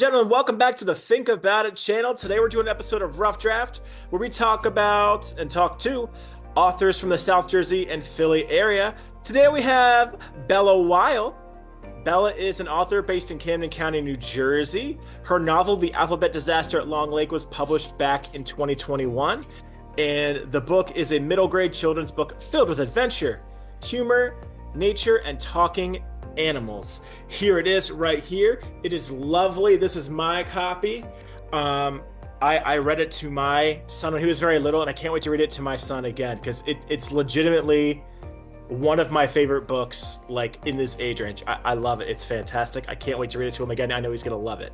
gentlemen, welcome back to the Think About It channel. Today we're doing an episode of Rough Draft where we talk about and talk to authors from the South Jersey and Philly area. Today we have Bella Weil. Bella is an author based in Camden County, New Jersey. Her novel, The Alphabet Disaster at Long Lake, was published back in 2021. And the book is a middle grade children's book filled with adventure, humor, nature, and talking animals. Here it is right here. It is lovely. This is my copy. I read it to my son when he was very little, and I can't wait to read it to my son again because it's legitimately one of my favorite books, like, in this age range. I love it. It's fantastic. I can't wait to read it to him again. I know he's going to love it.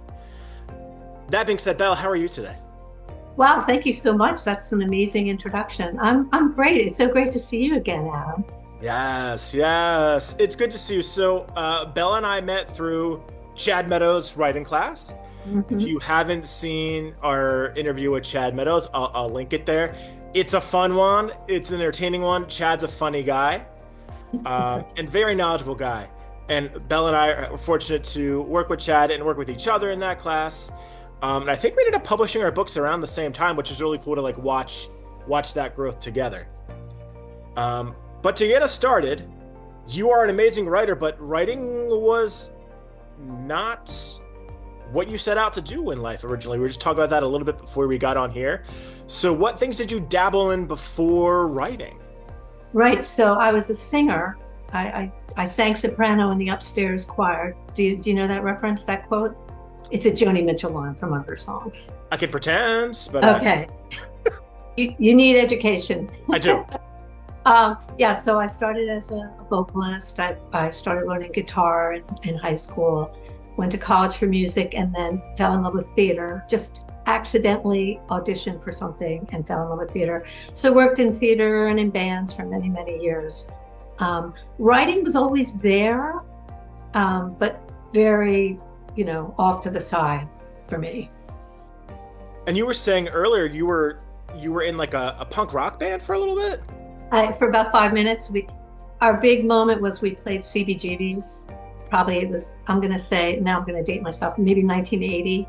That being said, Belle, how are you today? Wow, thank you so much. That's an amazing introduction. I'm great. It's so great to see you again, Adam. Yes. It's good to see you. So, Bella and I met through Chad Meadows' writing class. Mm-hmm. If you haven't seen our interview with Chad Meadows, I'll link it there. It's a fun one. It's an entertaining one. Chad's a funny guy, and very knowledgeable guy. And Bella and I are fortunate to work with Chad and work with each other in that class. And I think we ended up publishing our books around the same time, which is really cool to watch that growth together. But to get us started, you are an amazing writer, but writing was not what you set out to do in life originally. We were just talking about that a little bit before we got on here. So what things did you dabble in before writing? Right. So I was a singer. I sang soprano in the upstairs choir. Do you know that reference, that quote? It's a Joni Mitchell line from one of her songs. I can pretend, but okay. You need education. I do. So I started as a vocalist. I started learning guitar in high school, went to college for music, and then fell in love with theater. Just accidentally auditioned for something and fell in love with theater. So worked in theater and in bands for many, many years. Writing was always there, but very, off to the side for me. And you were saying earlier you were in like a punk rock band for a little bit? For about 5 minutes. Our big moment was we played CBGB's. Probably it was, I'm going to say, now I'm going to date myself, maybe 1980.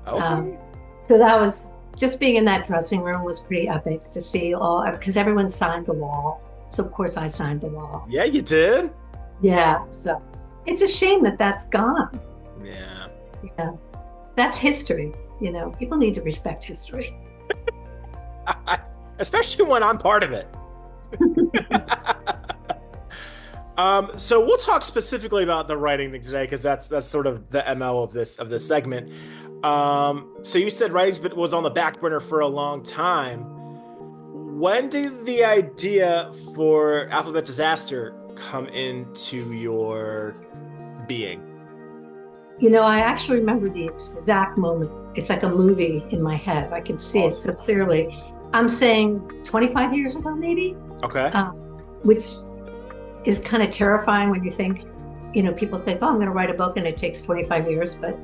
Okay. So that was, just being in that dressing room was pretty epic to see because everyone signed the wall. So of course I signed the wall. Yeah, you did? Yeah, so it's a shame that that's gone. Yeah. That's history. People need to respect history. Especially when I'm part of it. So we'll talk specifically about the writing thing today because that's sort of the MO of this segment. So you said writing was on the back burner for a long time. When did the idea for Alphabet Disaster come into your being? I actually remember the exact moment. It's like a movie in my head. I can see it so clearly. I'm saying 25 years ago, maybe. Okay. Which is kind of terrifying when you think, people think, oh, I'm going to write a book and it takes 25 years. But,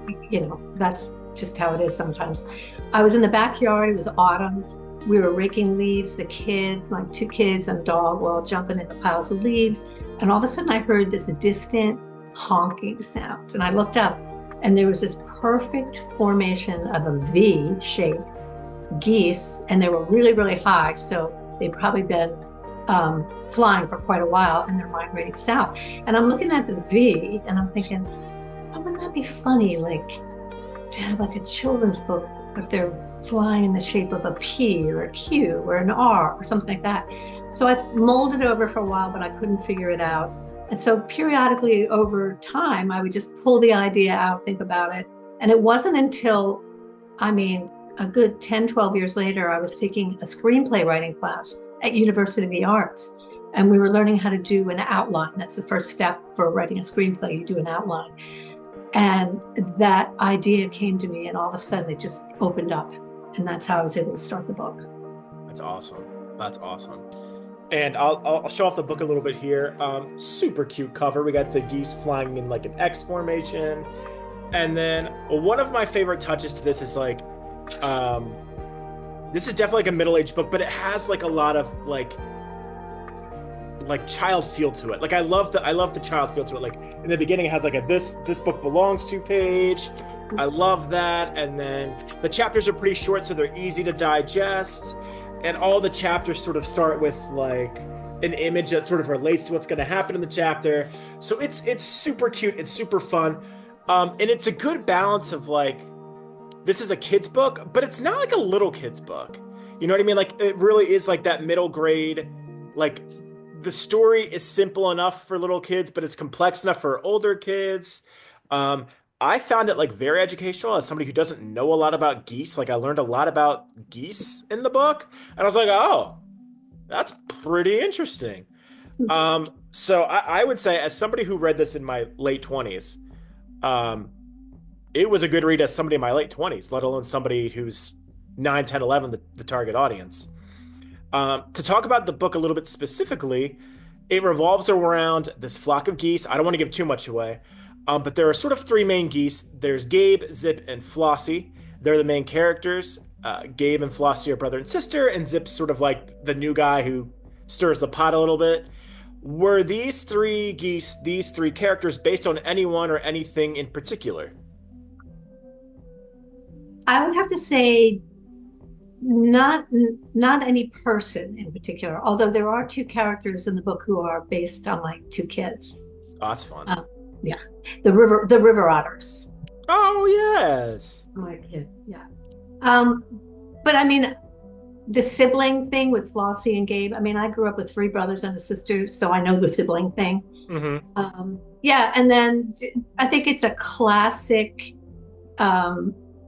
that's just how it is sometimes. I was in the backyard. It was autumn. We were raking leaves. The kids, my two kids and dog, were all jumping in the piles of leaves. And all of a sudden I heard this distant honking sound. And I looked up and there was this perfect formation of a V shape geese, and they were really, really high. So they'd probably been flying for quite a while, and they're migrating south. And I'm looking at the V and I'm thinking, oh, wouldn't that be funny, like to have like a children's book, but they're flying in the shape of a P or a Q or an R or something like that. So I mulled it over for a while, but I couldn't figure it out. And so periodically over time, I would just pull the idea out, think about it. And it wasn't until, a good 10, 12 years later, I was taking a screenplay writing class at University of the Arts. And we were learning how to do an outline. That's the first step for writing a screenplay. You do an outline. And that idea came to me, and all of a sudden it just opened up. And that's how I was able to start the book. That's awesome. And I'll show off the book a little bit here. Super cute cover. We got the geese flying in like an X formation. And then one of my favorite touches to this is this is definitely like a middle-aged book, but it has like a lot of like child feel to it. Like I love the child feel to it. Like in the beginning it has like a this book belongs to page. I love that. And then the chapters are pretty short, so they're easy to digest. And all the chapters sort of start with like an image that sort of relates to what's going to happen in the chapter. So it's super cute. It's super fun. And it's a good balance of like this is a kid's book, but it's not like a little kid's book. You know what I mean? Like it really is like that middle grade, like the story is simple enough for little kids, but it's complex enough for older kids. Um, I found it like very educational as somebody who doesn't know a lot about geese. Like I learned a lot about geese in the book, and I was like, oh, that's pretty interesting. So I would say, as somebody who read this in my late 20s, um, it was a good read as somebody in my late 20s, let alone somebody who's 9, 10, 11, the target audience. To talk about the book a little bit specifically, it revolves around this flock of geese. I don't want to give too much away, but there are sort of three main geese. There's Gabe, Zip, and Flossie. They're the main characters. Gabe and Flossie are brother and sister, and Zip's sort of like the new guy who stirs the pot a little bit. Were these three geese, these three characters, based on anyone or anything in particular? I would have to say not not any person in particular, although there are two characters in the book who are based on my two kids. Oh, that's fun. Yeah, the river otters. Oh, yes. My kid, yeah. Um, but I mean, the sibling thing with Flossie and Gabe. I mean, I grew up with three brothers and a sister, so I know the sibling thing. Mm-hmm. Yeah, and then I think it's a classic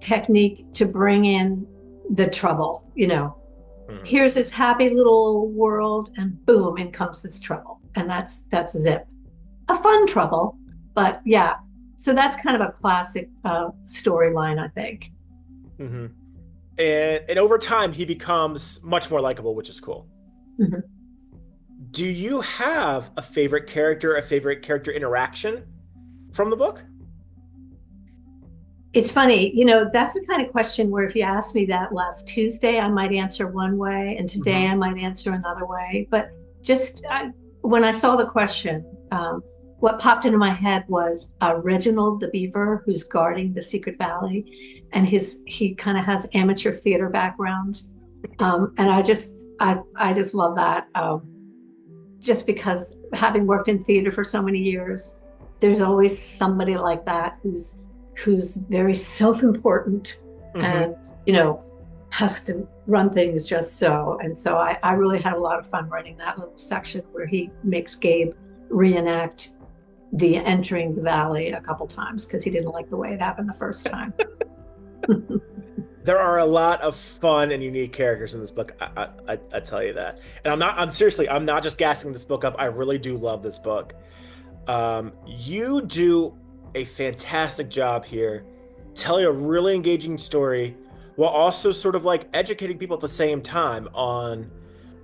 technique to bring in the trouble. Mm-hmm. Here's this happy little world, and boom, in comes this trouble, and that's Zip. A fun trouble, but yeah. So that's kind of a classic storyline, I think. Mm-hmm. And over time, he becomes much more likable, which is cool. Mhm. Do you have a favorite character, a favorite character interaction from the book? It's funny, that's the kind of question where if you asked me that last Tuesday, I might answer one way, and today Mm-hmm. I might answer another way. But when I saw the question, what popped into my head was Reginald the beaver, who's guarding the secret valley, and he kind of has amateur theater background, and I just love that, just because having worked in theater for so many years, there's always somebody like that who's very self-important Mm-hmm. and has to run things just so. And so I really had a lot of fun writing that little section where he makes Gabe reenact the entering the valley a couple times because he didn't like the way it happened the first time. There are a lot of fun and unique characters in this book. I tell you that. And I'm not just gassing this book up. I really do love this book. You do a fantastic job here telling a really engaging story while also sort of like educating people at the same time on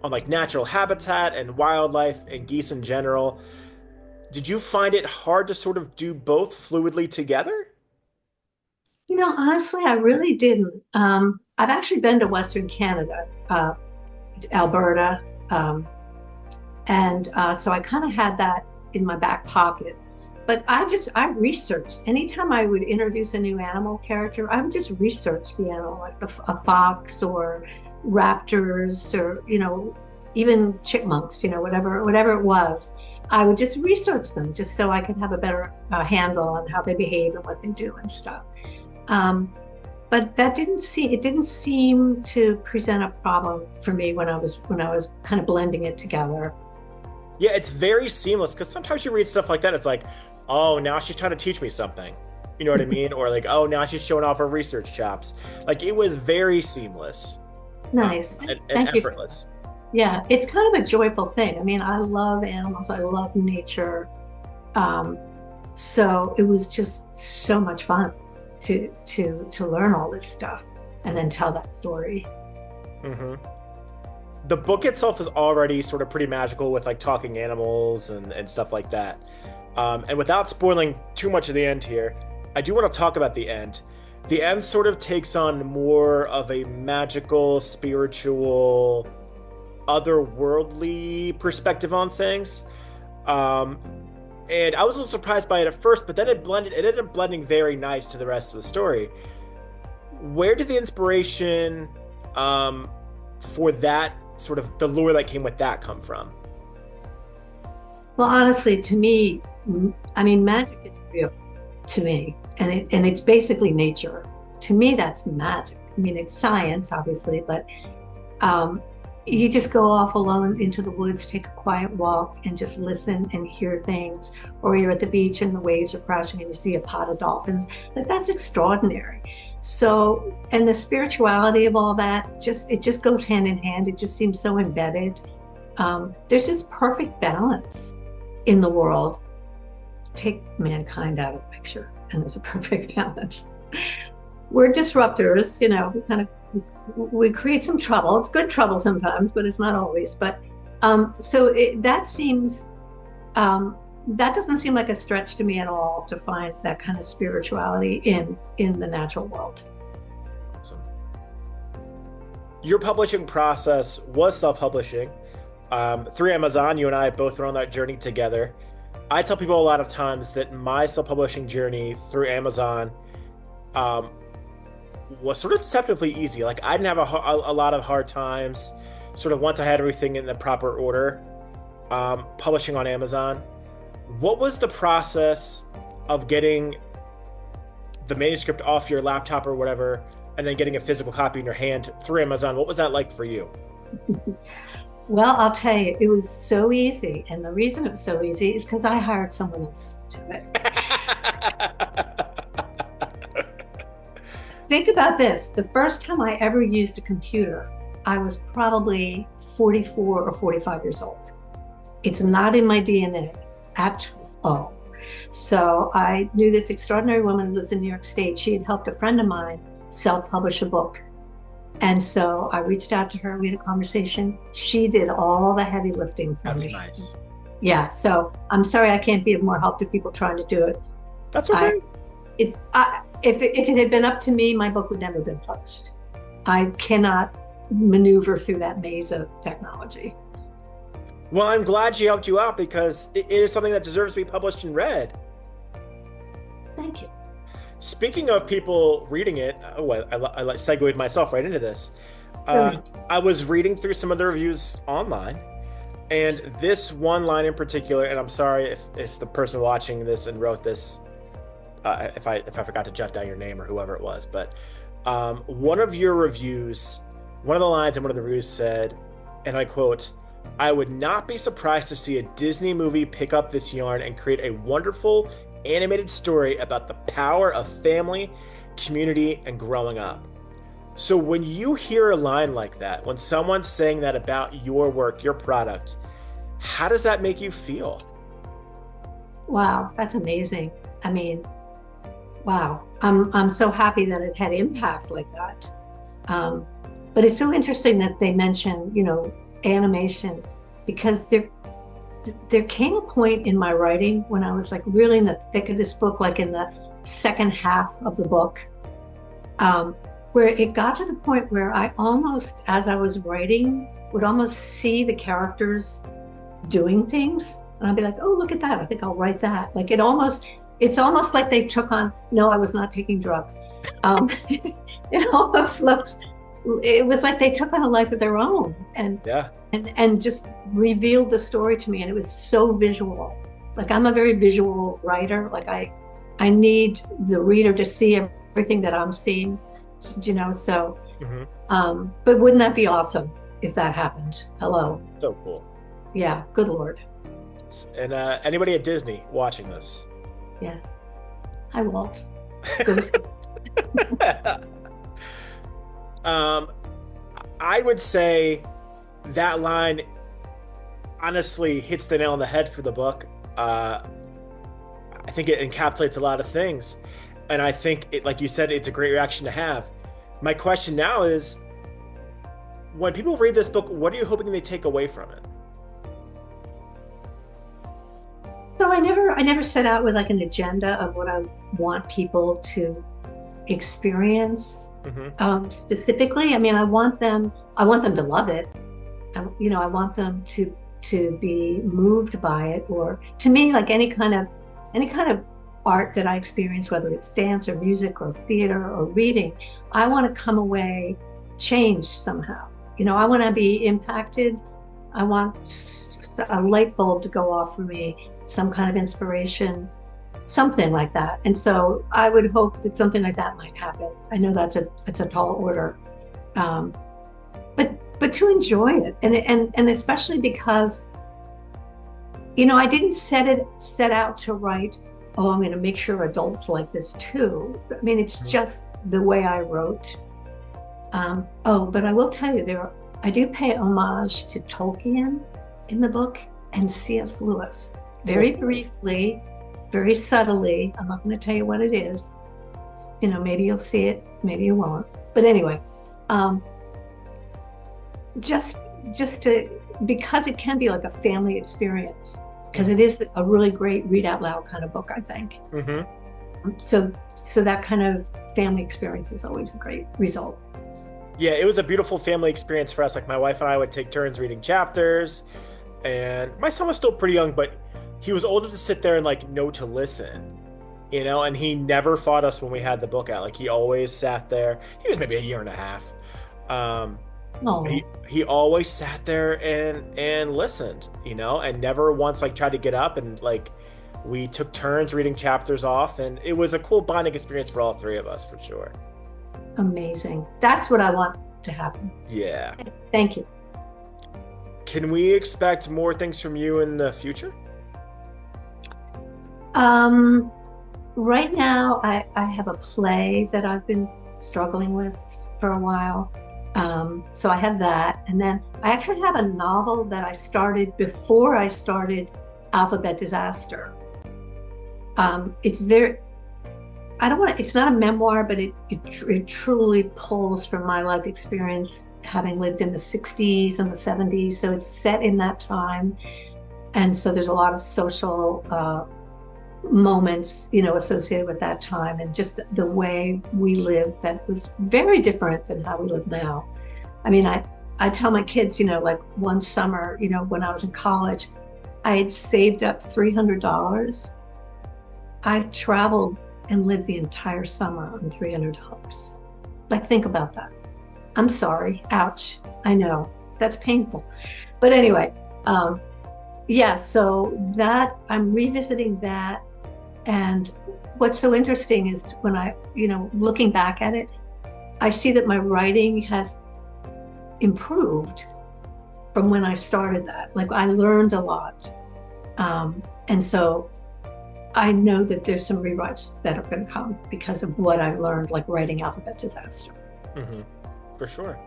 like natural habitat and wildlife and geese in general. Did you find it hard to sort of do both fluidly together? Honestly, I really didn't. I've actually been to Western Canada, Alberta, and so I kind of had that in my back pocket. But I researched. Anytime I would introduce a new animal character, I would just research the animal, like a fox or raptors or, even chipmunks, whatever it was. I would just research them just so I could have a better handle on how they behave and what they do and stuff. But it didn't seem to present a problem for me when I was kind of blending it together. Yeah, it's very seamless because sometimes you read stuff like that. It's like, oh, now she's trying to teach me something. You know what I mean? Or like, oh, now she's showing off her research chops. Like it was very seamless, Nice. and Thank you. effortless. Yeah, it's kind of a joyful thing. I mean, I love animals. I love nature. Um, so it was just so much fun to learn all this stuff and then tell that story. Hmm. The book itself is already sort of pretty magical with like talking animals and stuff like that. And without spoiling too much of the end here, I do want to talk about the end. The end sort of takes on more of a magical, spiritual, otherworldly perspective on things. And I was a little surprised by it at first, but then it ended up blending very nice to the rest of the story. Where did the inspiration for that sort of the lore that came with that come from? Well, honestly, to me, I mean, magic is real to me, and it's basically nature. To me, that's magic. I mean, it's science, obviously, but um, you just go off alone into the woods, take a quiet walk, and just listen and hear things. Or you're at the beach and the waves are crashing, and you see a pod of dolphins. Like that's extraordinary. So, and the spirituality of all that, it just goes hand in hand. It just seems so embedded. There's this perfect balance in the world. Take mankind out of the picture, and there's a perfect balance. We're disruptors, we kind of we create some trouble. It's good trouble sometimes, but it's not always. But that seems that doesn't seem like a stretch to me at all to find that kind of spirituality in the natural world. Awesome. Your publishing process was self-publishing through Amazon. You and I both were on that journey together. I tell people a lot of times that my self-publishing journey through Amazon was sort of deceptively easy. Like I didn't have a lot of hard times sort of once I had everything in the proper order publishing on Amazon. What was the process of getting the manuscript off your laptop or whatever and then getting a physical copy in your hand through Amazon? What was that like for you? Well, I'll tell you, it was so easy. And the reason it was so easy is because I hired someone else to do it. Think about this. The first time I ever used a computer, I was probably 44 or 45 years old. It's not in my DNA at all. So I knew this extraordinary woman who lives in New York State. She had helped a friend of mine self-publish a book. And so I reached out to her. We had a conversation. She did all the heavy lifting for me. That's nice. Yeah. So I'm sorry I can't be of more help to people trying to do it. That's okay. If it had been up to me, my book would never have been published. I cannot maneuver through that maze of technology. Well, I'm glad she helped you out because it is something that deserves to be published and read. Thank you. Speaking of people reading it, I segued myself right into this. I was reading through some of the reviews online, and this one line in particular, and I'm sorry if the person watching this and wrote this, if I forgot to jot down your name or whoever it was, but one of your reviews, one of the lines in one of the reviews said, and I quote, "I would not be surprised to see a Disney movie pick up this yarn and create a wonderful animated story about the power of family, community, and growing up." So when you hear a line like that, when someone's saying that about your work, your product, how does that make you feel? Wow, that's amazing. I mean, wow. I'm so happy that it had impact like that. But it's so interesting that they mention, animation, because there came a point in my writing when I was like really in the thick of this book, like in the second half of the book, where it got to the point where I almost, as I was writing, would almost see the characters doing things. And I'd be like, oh, look at that. I think I'll write that. Like it's almost like they took on, no, I was not taking drugs. It was like they took on a life of their own and just revealed the story to me. And it was so visual. Like I'm a very visual writer. Like I need the reader to see everything that I'm seeing, so, but wouldn't that be awesome if that happened? Hello. So cool. Yeah. Good Lord. And anybody at Disney watching this? Yeah. Hi, Walt. I would say that line honestly hits the nail on the head for the book. I think it encapsulates a lot of things. And I think it, like you said, it's a great reaction to have. My question now is, when people read this book, what are you hoping they take away from it? So I never set out with like an agenda of what I want people to experience. Specifically. I mean, I want them to love it. I want them to to be moved by it, or to me, like any kind of art that I experience, whether it's dance or music or theater or reading, I want to come away changed somehow. I want to be impacted. I want a light bulb to go off for me, some kind of inspiration, something like that. And so I would hope that something like that might happen. I know it's a tall order, um, but to enjoy it, and especially because I didn't set out to write, oh, I'm going to make sure adults like this too. I mean, it's just the way I wrote. But I will tell you, I do pay homage to Tolkien in the book and C.S. Lewis, very briefly, very subtly. I'm not going to tell you what it is. Maybe you'll see it, maybe you won't. But anyway, just because it can be like a family experience, because it is a really great read out loud kind of book, I think. So that kind of family experience is always a great result. Yeah, it was a beautiful family experience for us. Like, my wife and I would take turns reading chapters, and my son was still pretty young, but he was old enough to sit there and know to listen, and he never fought us when we had the book out. Like, he always sat there. He was maybe a year and a half. He always sat there and listened, and never once tried to get up, and we took turns reading chapters off, and it was a cool bonding experience for all three of us, for sure. Amazing. That's what I want to happen. Yeah. Thank you. Can we expect more things from you in the future? Right now, I have a play that I've been struggling with for a while. So I have that. And then I actually have a novel that I started before I started Alphabet Disaster. It's not a memoir, but it truly pulls from my life experience, having lived in the 60s and the 70s. So it's set in that time. And so there's a lot of social moments, associated with that time, and just the way we lived that was very different than how we live now. I mean, I tell my kids, one summer, when I was in college, I had saved up $300. I traveled and lived the entire summer on $300. Think about that. I'm sorry. Ouch. I know that's painful. But anyway, so that I'm revisiting that. And what's so interesting is when I, looking back at it, I see that my writing has improved from when I started that. I learned a lot. And so I know that there's some rewrites that are going to come because of what I learned, writing Alphabet Disaster. For sure.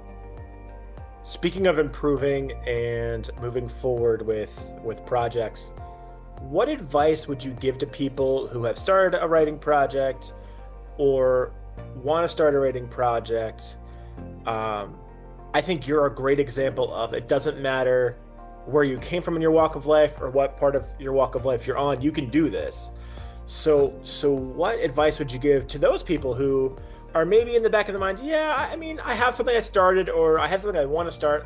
Speaking of improving and moving forward with projects, what advice would you give to people who have started a writing project or want to start a writing project? I think you're a great example of it. Doesn't matter where you came from in your walk of life or what part of your walk of life you're on, you can do this. So what advice would you give to those people who are maybe in the back of their mind, I have something I started, or I have something I want to start,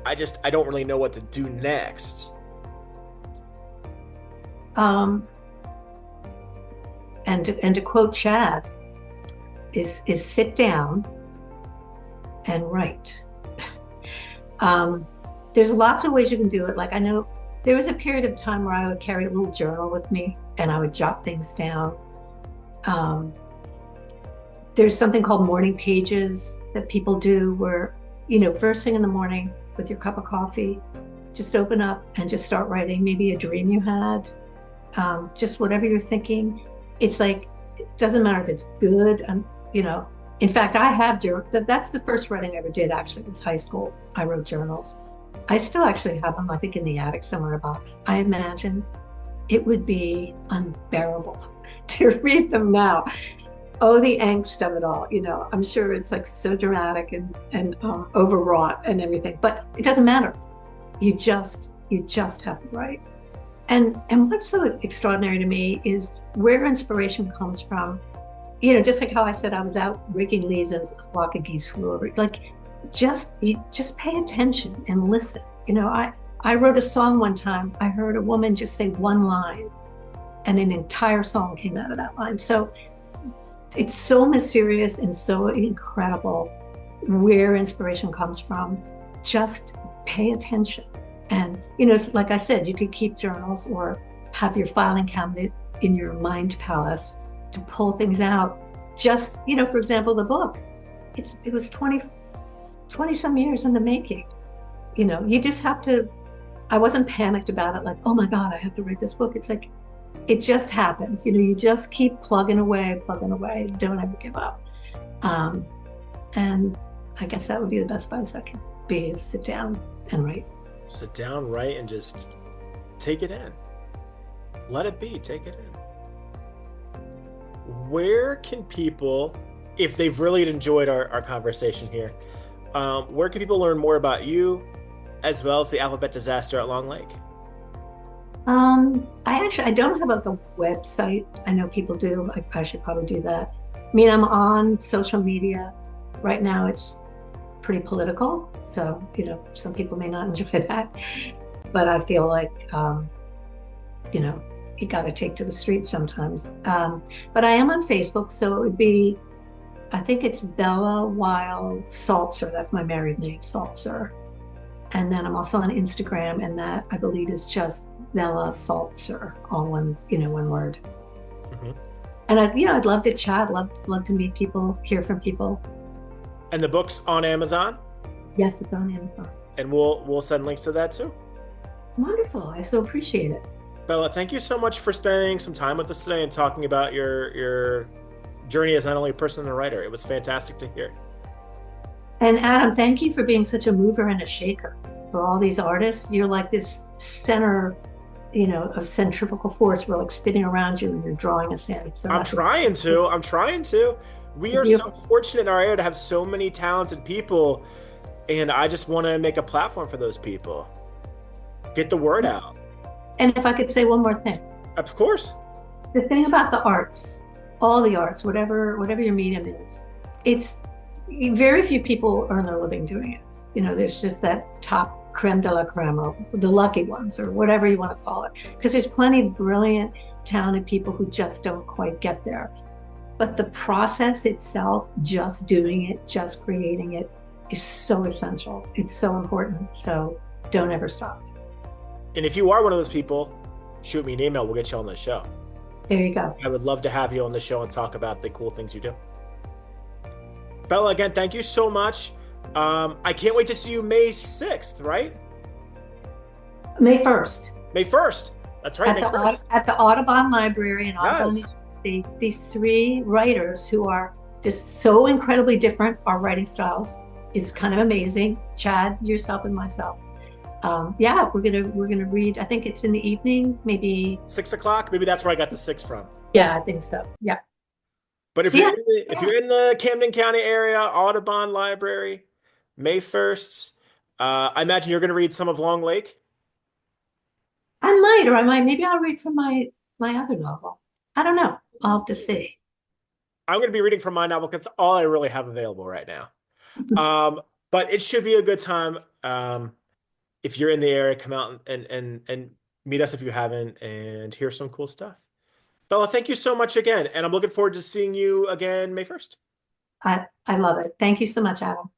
I don't really know what to do next? And to quote Chad, is sit down and write. There's lots of ways you can do it. I know there was a period of time where I would carry a little journal with me and I would jot things down. There's something called morning pages that people do where, first thing in the morning with your cup of coffee, just open up and just start writing maybe a dream you had, just whatever you're thinking. It's it doesn't matter if it's good. In fact, I have that's the first writing I ever did, actually, was high school. I wrote journals. I still actually have them, I think, in the attic somewhere in a box. I imagine it would be unbearable to read them now. Oh, the angst of it all. I'm sure it's so dramatic and overwrought and everything, but it doesn't matter. You just have to write. And what's so extraordinary to me is where inspiration comes from. Just like how I said I was out raking leaves and a flock of geese flew over. Just pay attention and listen. I wrote a song one time. I heard a woman just say one line, and an entire song came out of that line. So it's so mysterious and so incredible where inspiration comes from. Just pay attention. And, like I said, you could keep journals or have your filing cabinet in your mind palace to pull things out. Just, for example, the book, it was 20 some years in the making. You just have to, I wasn't panicked about it, like, oh my God, I have to write this book. It's like, it just happened. You just keep plugging away, don't ever give up. And I guess that would be the best advice I can be, is sit down and write. Sit down, write, and just take it in. Let it be, take it in. Where can people, if they've really enjoyed our conversation here, where can people learn more about you as well as the alphabet disaster at Long Lake? I don't have like a website. I know people do. I should probably do that. I mean, I'm on social media. Right now it's pretty political. So, some people may not enjoy that, but I feel like, you got to take to the street sometimes. But I am on Facebook. So it would be, I think it's Bella Weil Saltzer. That's my married name, Saltzer. And then I'm also on Instagram, and that I believe is just Bella Saltzer, all one word. Mm-hmm. And I'd love to chat, love to meet people, hear from people. And the book's on Amazon? Yes, it's on Amazon. And we'll send links to that too. Wonderful. I so appreciate it. Bella, thank you so much for spending some time with us today and talking about your journey as not only a person and a writer. It was fantastic to hear. And Adam, thank you for being such a mover and a shaker for all these artists. You're like this center, of centrifugal force. We're like spinning around you and you're drawing us in. So I'm trying to. We are so fortunate in our area to have so many talented people, and I just want to make a platform for those people. Get the word out. And if I could say one more thing. Of course. The thing about the arts, all the arts, whatever your medium is, it's very few people earn their living doing it. There's just that top creme de la creme, or the lucky ones, or whatever you want to call it. Because there's plenty of brilliant, talented people who just don't quite get there. But the process itself, just doing it, just creating it, is so essential. It's so important. So don't ever stop. And if you are one of those people, shoot me an email. We'll get you on the show. There you go. I would love to have you on the show and talk about the cool things you do. Bella, again, thank you so much. I can't wait to see you May 6th, right? May 1st. May 1st. That's right. At the Audubon Library in Audubon, yes. These three writers who are just so incredibly different, our writing styles is kind of amazing. Chad, yourself, and myself. We're gonna read. I think it's in the evening, maybe 6 o'clock. Maybe that's where I got the 6 from. Yeah, I think so. Yeah. But if you're in the Camden County area, Audubon Library, May 1st, I imagine you're going to read some of Long Lake. I might. Maybe I'll read from my other novel. I don't know. I'll have to see. I'm going to be reading from my novel because it's all I really have available right now. But it should be a good time. If you're in the area, come out and meet us if you haven't, and hear some cool stuff. Bella, thank you so much again. And I'm looking forward to seeing you again May 1st. I love it. Thank you so much, Adam.